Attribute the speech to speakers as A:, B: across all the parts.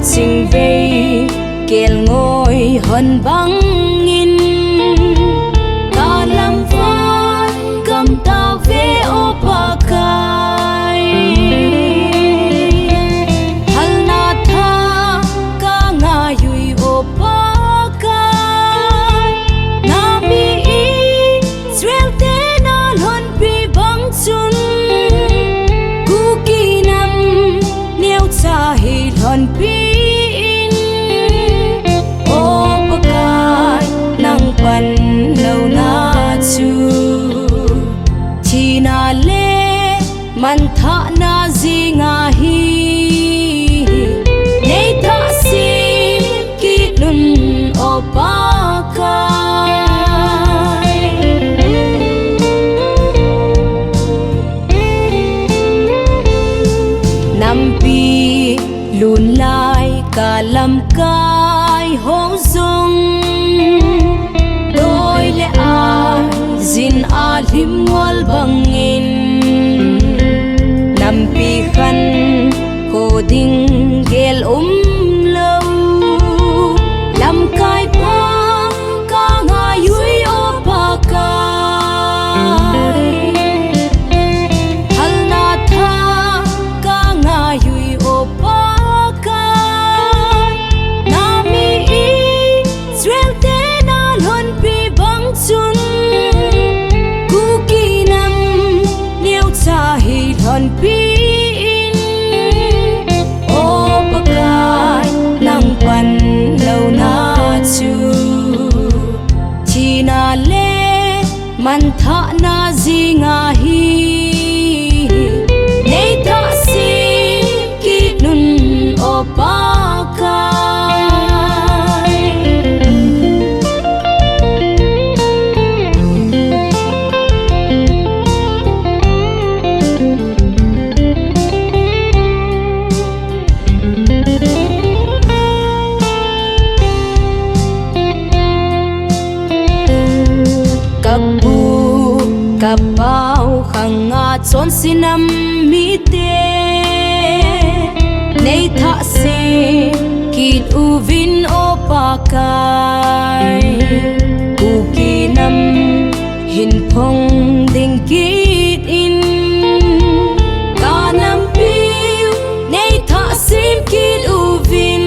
A: chinh về kèl ngồi hòn băng in ta làm vai cầm ta về ô pa kai hal na tha ka nga yui ô pa kai na mi Israel te na lon pi bang chun ku ki nam neo cha hi lon pi pan lâu na chu chi na le man tha na zi nga hi nei tha si ki nun o pa kai nam pi lun lai ka lam kai hong zong le ai zin a lim wal bangin nam pi khan ko ding gel lo lam kai pa ka nga yui o pa kai hal na tha ka nga yui o pa kai na mi Israel te na lon pi chun ku ki nam neo cha hi lon pi in o pa kai nang pan lâu na chu chi na le man tha na zi nga hi nei tha si ki nun o pa kai kapau khanga chon sinam mi te nei tha se kit uvin o pa kai ku ki nam hin phong ding kit in ka nam piu nei tha sim kit uvin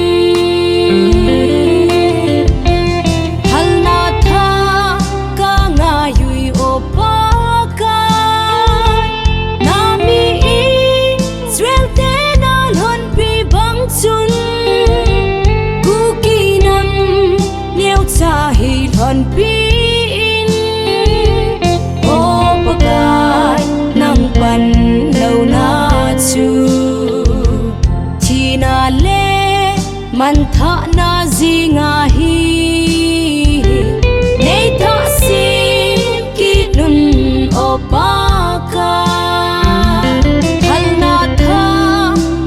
A: hal na tha ka nga yui o pa chun ku ki nam neo cha hi lon pi in o pa kai nang pan lâu na chu chi na le man tha na zi nga hi nei tha si ki nun o pa kai hal na tha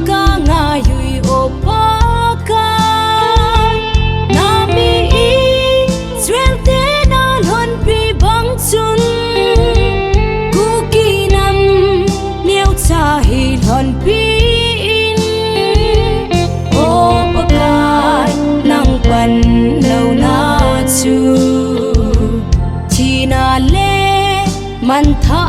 A: ka nga yui o pa kai na mi Israel te na lon pi bang chun ku ki nam neo cha hi lon pi in o pa kai nang pan lâu na chu chi na le man tha